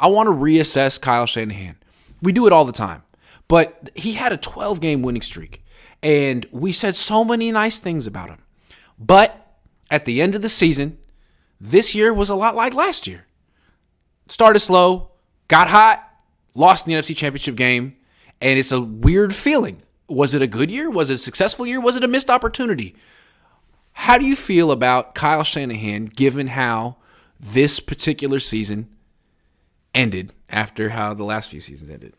I want to reassess Kyle Shanahan. We do it all the time. But he had a 12-game winning streak, and we said so many nice things about him. But at the end of the season, this year was a lot like last year. Started slow, got hot, lost in the NFC Championship game, and it's a weird feeling. Was it a good year? Was it a successful year? Was it a missed opportunity? How do you feel about Kyle Shanahan given how this particular season ended after how the last few seasons ended?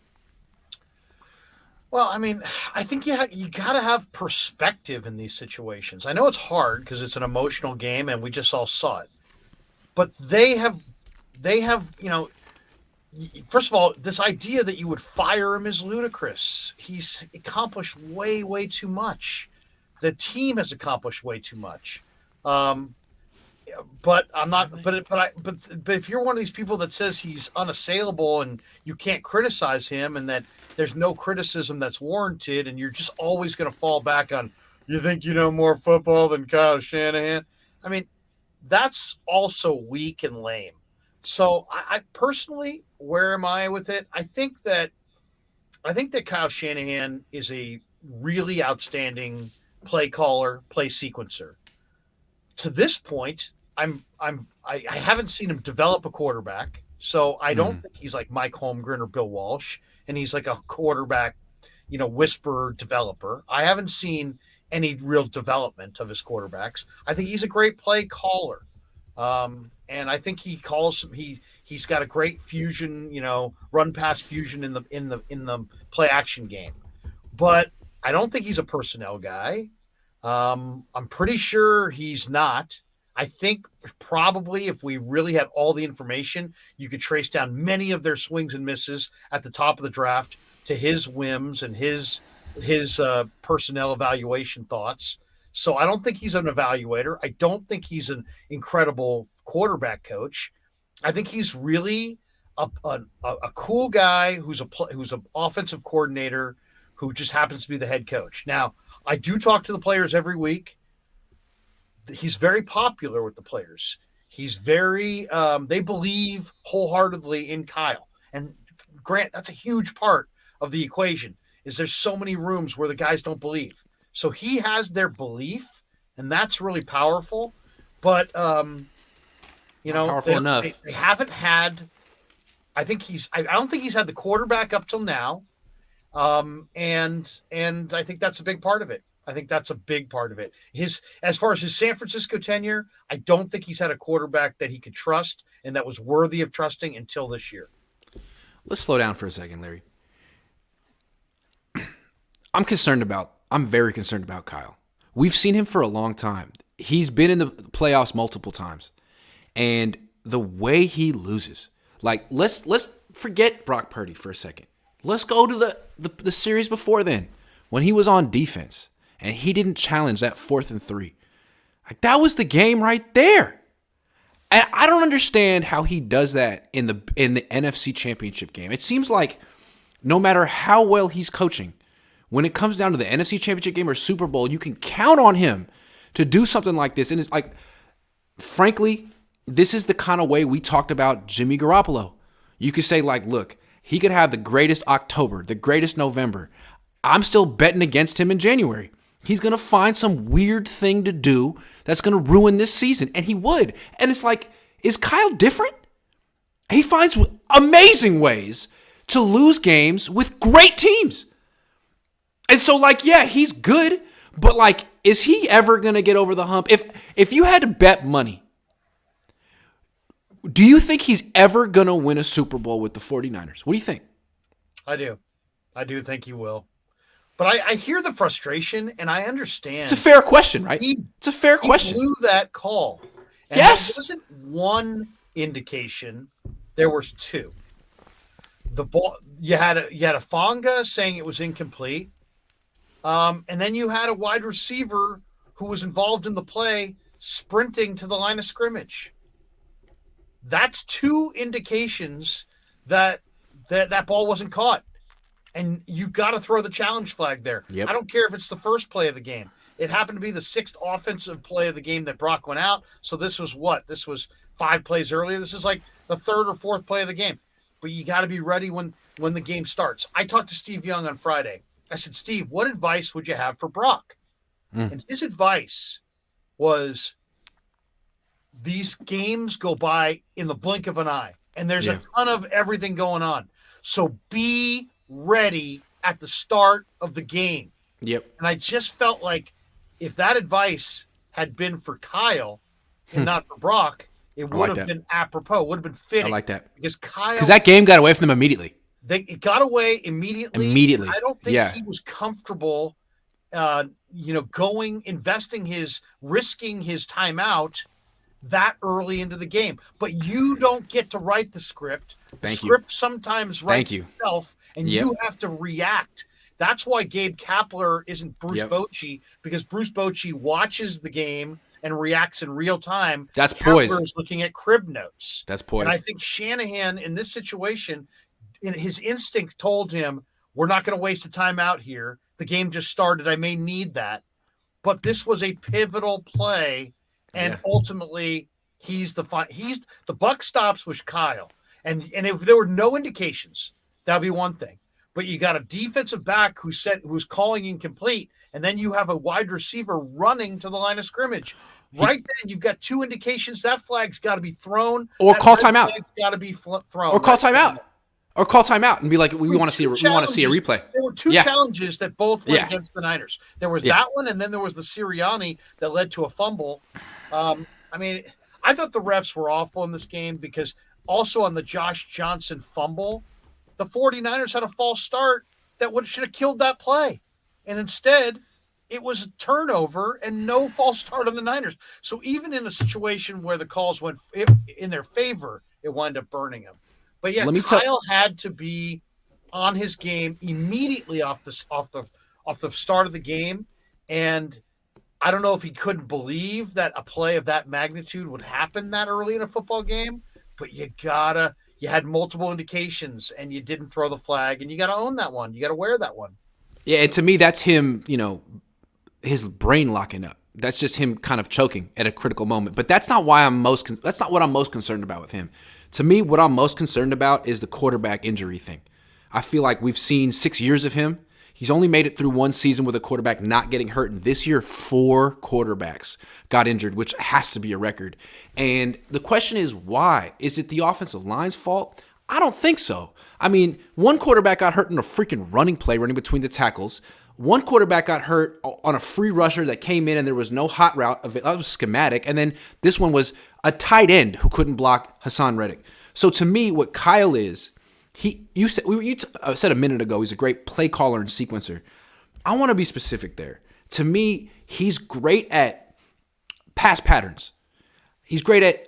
Well, I mean, I think you got to have perspective in these situations. I know it's hard because it's an emotional game and we just all saw it. But they have, first of all, this idea that you would fire him is ludicrous. He's accomplished way, way too much. The team has accomplished way too much. But I'm not. But if you're one of these people that says he's unassailable and you can't criticize him, and that there's no criticism that's warranted, and you're just always going to fall back on, you think you know more football than Kyle Shanahan? I mean, that's also weak and lame. So I personally, where am I with it? I think that Kyle Shanahan is a really outstanding play caller, play sequencer. To this point, I haven't seen him develop a quarterback, so I don't think he's like Mike Holmgren or Bill Walsh, and he's like a quarterback, whisperer developer. I haven't seen any real development of his quarterbacks. I think he's a great play caller, and I think he's got a great fusion, run pass fusion in the play action game, but I don't think he's a personnel guy. I'm pretty sure he's not. I think probably if we really had all the information, you could trace down many of their swings and misses at the top of the draft to his whims and his personnel evaluation thoughts. So I don't think he's an evaluator. I don't think he's an incredible quarterback coach. I think he's really a cool guy who's an offensive coordinator who just happens to be the head coach. Now, I do talk to the players every week. He's very popular with the players. He's very they believe wholeheartedly in Kyle. And Grant, that's a huge part of the equation, is there's so many rooms where the guys don't believe. So he has their belief, and that's really powerful. But powerful enough. They haven't had. I don't think he's had the quarterback up till now. And I think that's a big part of it. As far as his San Francisco tenure, I don't think he's had a quarterback that he could trust and that was worthy of trusting until this year. Let's slow down for a second, Larry. I'm very concerned about Kyle. We've seen him for a long time. He's been in the playoffs multiple times. And the way he loses, like let's forget Brock Purdy for a second. Let's go to the series before then, when he was on defense and he didn't challenge that 4th and 3. Like, that was the game right there. And I don't understand how he does that in the NFC Championship game. It seems like no matter how well he's coaching, when it comes down to the NFC Championship game or Super Bowl, you can count on him to do something like this. And it's like, frankly, this is the kind of way we talked about Jimmy Garoppolo. You could say, like, look, he could have the greatest October, the greatest November. I'm still betting against him in January. He's going to find some weird thing to do that's going to ruin this season. And he would. And it's like, is Kyle different? He finds amazing ways to lose games with great teams. And so, like, yeah, he's good. But, like, is he ever going to get over the hump? If you had to bet money, do you think he's ever going to win a Super Bowl with the 49ers? What do you think? I do think he will. But I hear the frustration, and I understand. It's a fair question, right? It's a fair question. He blew that call. And yes. There wasn't one indication. There was two. The ball, you had a Fonga saying it was incomplete. And then you had a wide receiver who was involved in the play sprinting to the line of scrimmage. That's two indications that ball wasn't caught. And you got to throw the challenge flag there. Yep. I don't care if it's the first play of the game. It happened to be the 6th offensive play of the game that Brock went out. So this was what? This was 5 plays earlier. This is like the 3rd or 4th play of the game. but you got to be ready when the game starts. I talked to Steve Young on Friday. I said, Steve, what advice would you have for Brock? And his advice was, these games go by in the blink of an eye, and there's a ton of everything going on. So be ready at the start of the game. Yep. And I just felt like if that advice had been for Kyle and not for Brock, it would have been apropos, would have been fitting. I like that. Because that game got away from them immediately. It got away immediately. I don't think he was comfortable, risking his timeout that early into the game. But you don't get to write the script. The script sometimes writes itself, and you have to react. That's why Gabe Kapler isn't Bruce Bochy, because Bruce Bochy watches the game and reacts in real time. That's poise. Kapler's looking at crib notes. That's poise. And I think Shanahan in this situation, in his instinct told him, we're not going to waste a timeout here. The game just started. I may need that. But this was a pivotal play, and ultimately the buck stops with Kyle. And if there were no indications, that would be one thing. But you got a defensive back who's calling incomplete, and then you have a wide receiver running to the line of scrimmage. Right then, you've got two indications that flag's got to be thrown, or call timeout. Got to be thrown, or call timeout, or call timeout and be like, we want to see a replay. There were two challenges that both went against the Niners. There was that one, and then there was the Sirianni that led to a fumble. I thought the refs were awful in this game, because also on the Josh Johnson fumble, the 49ers had a false start that should have killed that play. And instead, it was a turnover and no false start on the Niners. So even in a situation where the calls went in their favor, it wound up burning them. But Kyle had to be on his game immediately off the start of the game. And I don't know if he couldn't believe that a play of that magnitude would happen that early in a football game, but you had multiple indications and you didn't throw the flag, and you got to own that one. You got to wear that one. Yeah. And to me, that's him, his brain locking up. That's just him kind of choking at a critical moment. But that's not what I'm most concerned about with him. To me, what I'm most concerned about is the quarterback injury thing. I feel like we've seen 6 years of him. He's only made it through one season with a quarterback not getting hurt. And this year, 4 quarterbacks got injured, which has to be a record. And the question is, why? Is it the offensive line's fault? I don't think so. I mean, one quarterback got hurt in a freaking running play running between the tackles. One quarterback got hurt on a free rusher that came in and there was no hot route. That was schematic. And then this one was a tight end who couldn't block Hassan Reddick. So to me, what Kyle is, you said a minute ago, he's a great play caller and sequencer. I want to be specific there. To me, he's great at pass patterns. He's great at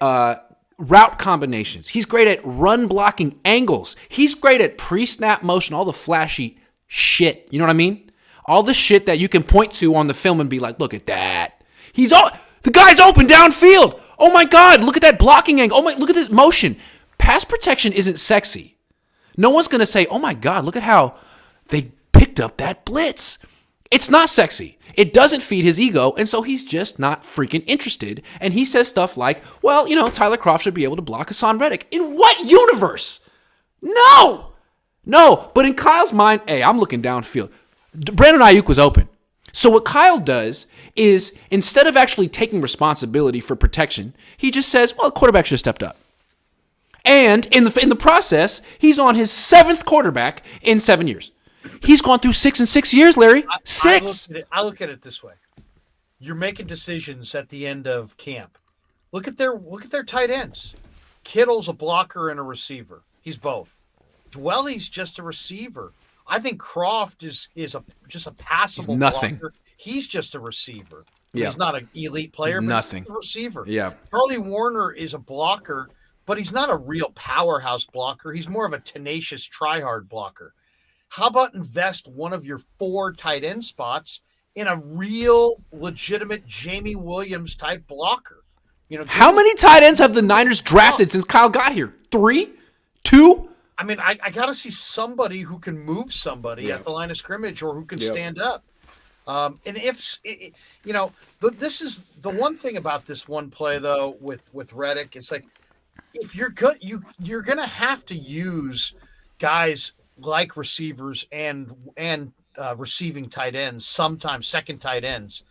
route combinations. He's great at run blocking angles. He's great at pre-snap motion, all the flashy shit. You know what I mean? All the shit that you can point to on the film and be like, look at that. The guy's open downfield. Oh my God, look at that blocking angle. Look at this motion. Pass protection isn't sexy. No one's going to say, oh my God, look at how they picked up that blitz. It's not sexy. It doesn't feed his ego, and so he's just not freaking interested. And he says stuff like, well, Tyler Kroft should be able to block Hassan Reddick. In what universe? No. But in Kyle's mind, hey, I'm looking downfield. Brandon Ayuk was open. So what Kyle does is, instead of actually taking responsibility for protection, he just says, well, the quarterback should have stepped up. And in the process, he's on his 7th quarterback in 7 years. He's gone through 6 in 6 years, Larry. 6. I look at it this way. You're making decisions at the end of camp. Look at their tight ends. Kittle's a blocker and a receiver. He's both. Dwelly's just a receiver. I think Kroft is just a passable blocker. He's just a receiver. Yeah. He's not an elite player, but he's a receiver. Yeah. Charlie Warner is a blocker, but he's not a real powerhouse blocker. He's more of a tenacious, try-hard blocker. How about invest one of your 4 tight end spots in a real, legitimate Jamie Williams type blocker? How many tight ends have the Niners drafted since Kyle got here? 3? 2? I mean, I got to see somebody who can move somebody at the line of scrimmage or who can stand up. And this is the one thing about this one play, though, with Reddick. It's like, if you're good, you're gonna have to use guys like receivers and receiving tight ends, sometimes second tight ends,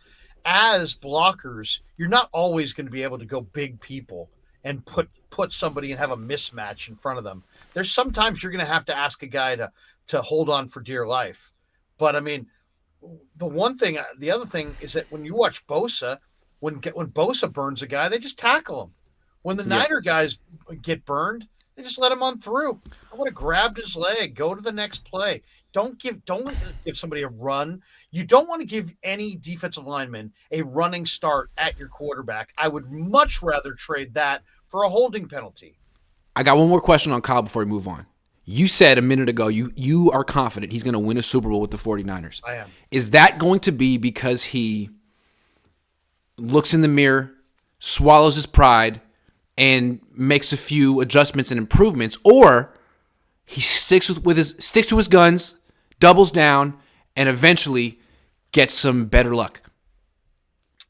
as blockers. You're not always going to be able to go big people and put somebody and have a mismatch in front of them. There's sometimes you're going to have to ask a guy to hold on for dear life. But I mean, the other thing is that when you watch Bosa, when Bosa burns a guy, they just tackle him. When the Yeah. Niner guys get burned, they just let him on through. I would have grabbed his leg, go to the next play. Don't give somebody a run. You don't want to give any defensive lineman a running start at your quarterback. I would much rather trade that for a holding penalty. I got one more question on Kyle before we move on. You said a minute ago you are confident he's going to win a Super Bowl with the 49ers. I am. Is that going to be because he looks in the mirror, swallows his pride, and makes a few adjustments and improvements, or he sticks to his guns, doubles down, and eventually gets some better luck?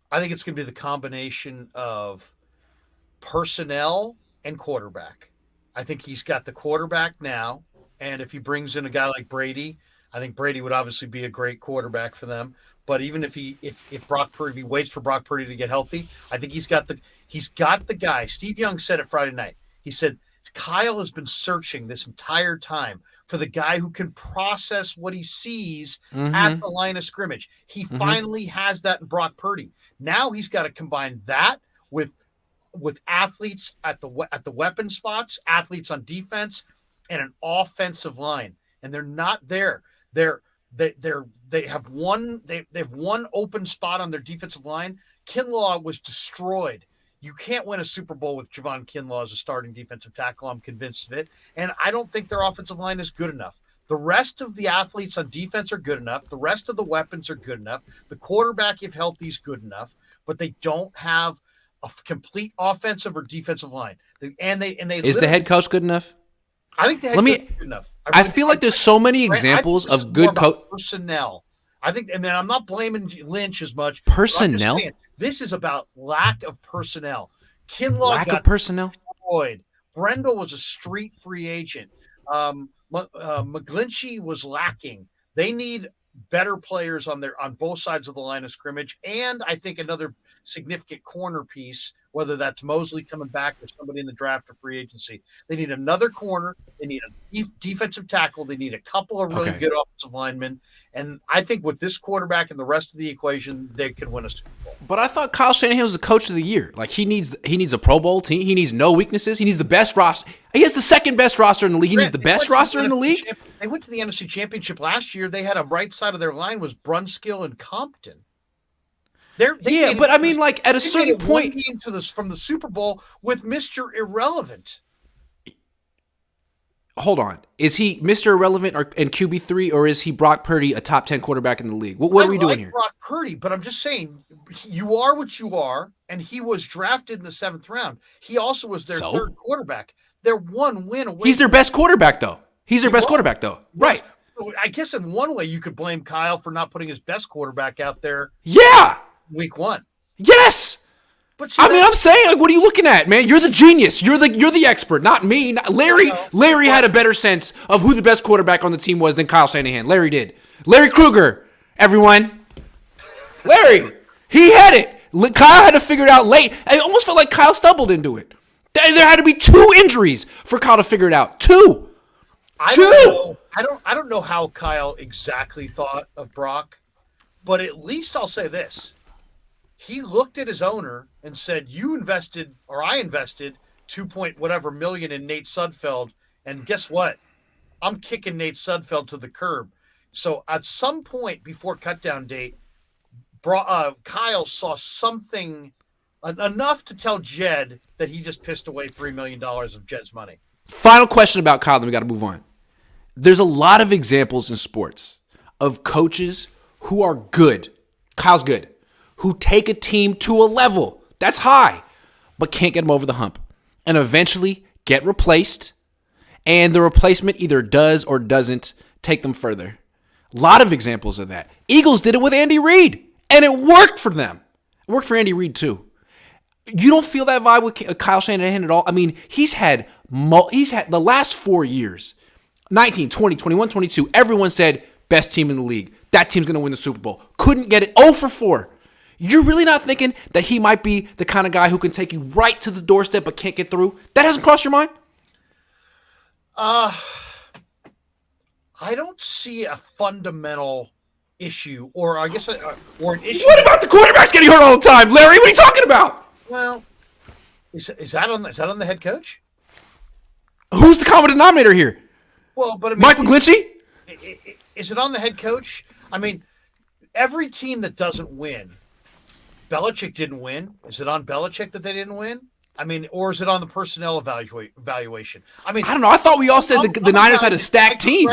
I think it's going to be the combination of personnel and quarterback. I think he's got the quarterback now, and if he brings in a guy like Brady, I think Brady would obviously be a great quarterback for them. But even if Brock Purdy, if he waits for Brock Purdy to get healthy, I think he's got the guy. Steve Young said it Friday night. He said Kyle has been searching this entire time for the guy who can process what he sees at the line of scrimmage. He finally has that in Brock Purdy. Now he's got to combine that with athletes at the weapon spots, athletes on defense, and an offensive line. And they're not there. They have one open spot on their defensive line. Kinlaw was destroyed. You can't win a Super Bowl with Javon Kinlaw as a starting defensive tackle. I'm convinced of it. And I don't think their offensive line is good enough. The rest of the athletes on defense are good enough. The rest of the weapons are good enough. The quarterback, if healthy, is good enough. But they don't have a complete offensive or defensive line. Is the head coach good enough? I think the head coach is good enough. I feel like there's so many examples of good personnel. I think, and then I'm not blaming Lynch as much. Personnel? This is about lack of personnel. Kinlaw Lack got of personnel? destroyed. Brendel was a street free agent. McGlinchey was lacking. They need better players on both sides of the line of scrimmage, and I think another significant corner piece, whether that's Mosley coming back or somebody in the draft or free agency. They need another corner. They need a defensive tackle. They need a couple of really good offensive linemen. And I think with this quarterback and the rest of the equation, they could win a Super Bowl. But I thought Kyle Shanahan was the coach of the year. Like he needs a Pro Bowl team. He needs no weaknesses. He needs the best roster. He has the second best roster in the league. He needs the best roster in the league. They went to the NFC Championship last year. They had a right side of their line was Brunskill and Compton. But I mean, like at a certain point, from the Super Bowl with Mr. Irrelevant. Hold on, is he Mr. Irrelevant and QB3, or is he Brock Purdy, a top 10 quarterback in the league? What are we doing here? Brock Purdy, but I'm just saying, you are what you are, and he was drafted in the 7th round. He also was their third quarterback. They're one win away. He's their best quarterback, though. Right. I guess in one way you could blame Kyle for not putting his best quarterback out there. Yeah. Week 1. Yes. But I'm saying, like, what are you looking at, man? You're the genius. You're the expert, not me. Larry had a better sense of who the best quarterback on the team was than Kyle Shanahan. Larry did. Larry Krueger, everyone. Larry, he had it. Kyle had to figure it out late. I almost felt like Kyle stumbled into it. There had to be 2 injuries for Kyle to figure it out. 2. I don't know how Kyle exactly thought of Brock, but at least I'll say this. He looked at his owner and said, I invested 2 million in Nate Sudfeld. And guess what? I'm kicking Nate Sudfeld to the curb. So at some point before cutdown date, Kyle saw something enough to tell Jed that he just pissed away $3 million of Jed's money. Final question about Kyle, then we got to move on. There's a lot of examples in sports of coaches who are good. Kyle's good. Who take a team to a level that's high, but can't get them over the hump, and eventually get replaced, and the replacement either does or doesn't take them further. A lot of examples of that. Eagles did it with Andy Reid, and it worked for them. It worked for Andy Reid too. You don't feel that vibe with Kyle Shanahan at all? I mean, he's had the last 4 years, 19, 20, 21, 22, everyone said best team in the league. That team's going to win the Super Bowl. Couldn't get it. 0 for 4. You're really not thinking that he might be the kind of guy who can take you right to the doorstep but can't get through? That hasn't crossed your mind? I don't see a fundamental issue, or I guess, or an issue. What about the quarterbacks getting hurt all the time, Larry? What are you talking about? Well, is that on the head coach? Who's the common denominator here? Well, but I mean, Mike McGlinchey? Is it on the head coach? I mean, every team that doesn't win, Belichick didn't win. Is it on Belichick that they didn't win? I mean, or is it on the personnel evaluation? I mean, I don't know. I thought we all said the Niners had a stacked team.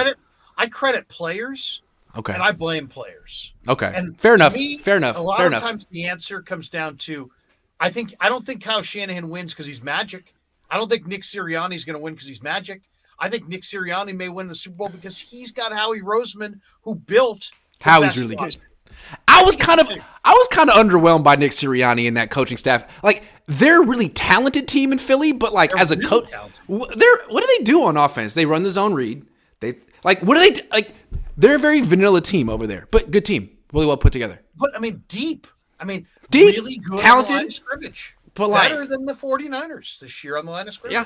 I credit players. Okay. And I blame players. Okay. And fair enough. A lot of times the answer comes down to, I don't think Kyle Shanahan wins because he's magic. I don't think Nick Sirianni is going to win because he's magic. I think Nick Sirianni may win the Super Bowl because he's got Howie Roseman, who built Howie's really good. I was kind of underwhelmed by Nick Sirianni and that coaching staff. Like, they're a really talented team in Philly, but like as a coach, what do they do on offense? They run the zone read. They're a very vanilla team over there, but good team, really well put together. But I mean, deep, really good, talented, line of scrimmage, but better than the 49ers this year on the line of scrimmage. Yeah.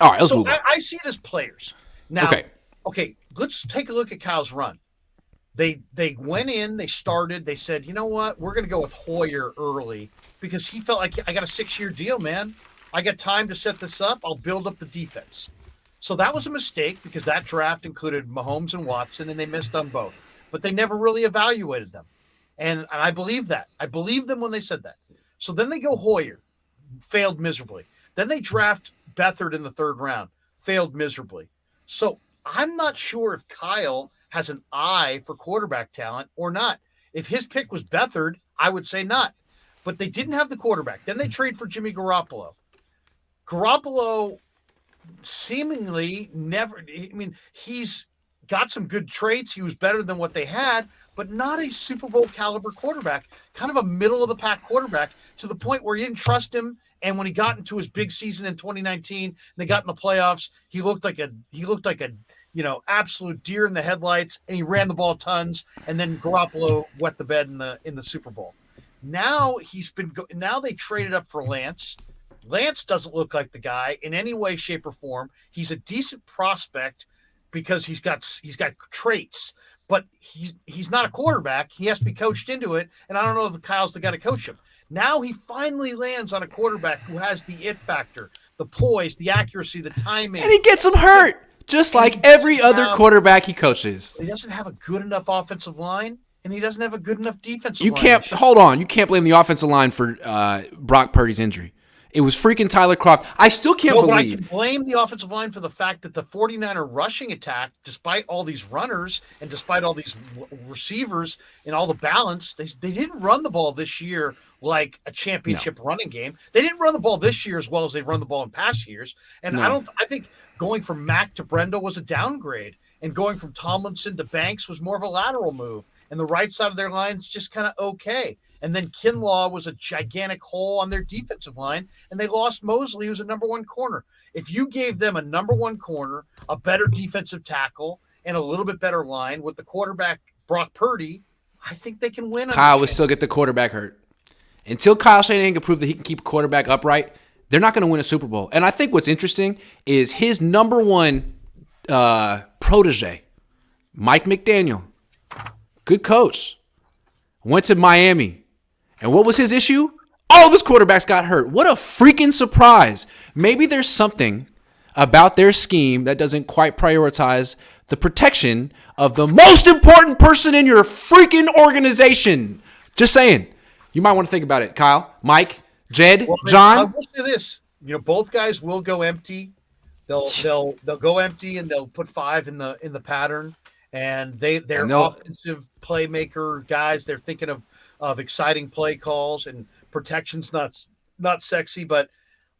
All right, let's move on. I see it as players. Now, okay, let's take a look at Kyle's run. They went in, they started, they said, you know what, we're going to go with Hoyer early because he felt like, I got a 6-year deal, man. I got time to set this up. I'll build up the defense. So that was a mistake because that draft included Mahomes and Watson, and they missed on both. But they never really evaluated them. And I believe that. I believe them when they said that. So then they go Hoyer, failed miserably. Then they draft Beathard in the 3rd round, failed miserably. So I'm not sure if Kyle has an eye for quarterback talent or not. If his pick was Beathard, I would say not. But they didn't have the quarterback. Then they trade for Jimmy Garoppolo. Garoppolo seemingly never, he's got some good traits. He was better than what they had, but not a Super Bowl caliber quarterback, kind of a middle of the pack quarterback to the point where you didn't trust him. And when he got into his big season in 2019, and they got in the playoffs, he looked like a absolute deer in the headlights, and he ran the ball tons. And then Garoppolo wet the bed in the Super Bowl. Now now they traded up for Lance. Lance doesn't look like the guy in any way, shape, or form. He's a decent prospect because he's got traits, but he's not a quarterback. He has to be coached into it, and I don't know if Kyle's the guy to coach him. Now he finally lands on a quarterback who has the it factor, the poise, the accuracy, the timing. And he gets him hurt, just like every other quarterback he coaches. He doesn't have a good enough offensive line, and he doesn't have a good enough defensive line. You can't blame the offensive line for Brock Purdy's injury. It was freaking Tyler Kroft. I still can't believe. But I can blame the offensive line for the fact that the 49er rushing attack, despite all these runners and despite all these receivers and all the balance, they didn't run the ball this year like a championship running game. They didn't run the ball this year as well as they've run the ball in past years. And I think going from Mack to Brendel was a downgrade. And going from Tomlinson to Banks was more of a lateral move. And the right side of their line is just kind of okay. And then Kinlaw was a gigantic hole on their defensive line. And they lost Mosley, who's a number 1 corner. If you gave them a number 1 corner, a better defensive tackle, and a little bit better line with the quarterback, Brock Purdy, I think they can win. Kyle would still get the quarterback hurt. Until Kyle Shanahan can prove that he can keep a quarterback upright, they're not going to win a Super Bowl. And I think what's interesting is his number 1 protege, Mike McDaniel, good coach, went to Miami. And what was his issue? All of his quarterbacks got hurt. What a freaking surprise. Maybe there's something about their scheme that doesn't quite prioritize the protection of the most important person in your freaking organization. Just saying. You might want to think about it, Kyle, Mike, Jed, John. I will say this. Both guys will go empty. They'll go empty and they'll put 5 in the pattern. And they're offensive playmaker guys. They're thinking of exciting play calls, and protection's not sexy, but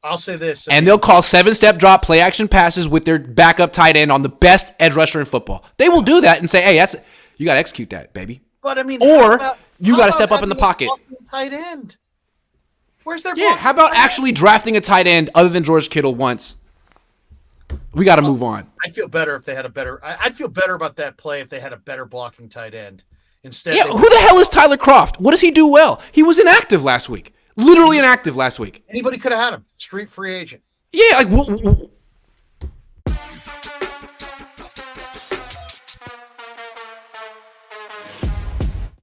I'll say this. They'll call 7-step drop play action passes with their backup tight end on the best edge rusher in football. They will do that and say, hey, you got to execute that, baby. But you got to step up in the pocket. Tight end. Where's their Yeah, how about actually drafting a tight end other than George Kittle once? We got to move on. I'd feel better if they had a better. I'd feel better about that play if they had a better blocking tight end. Instead, Yeah, who the hell is Tyler Kroft? What does he do well? He was inactive last week. Literally inactive last week. Anybody could have had him. Street free agent. Yeah, like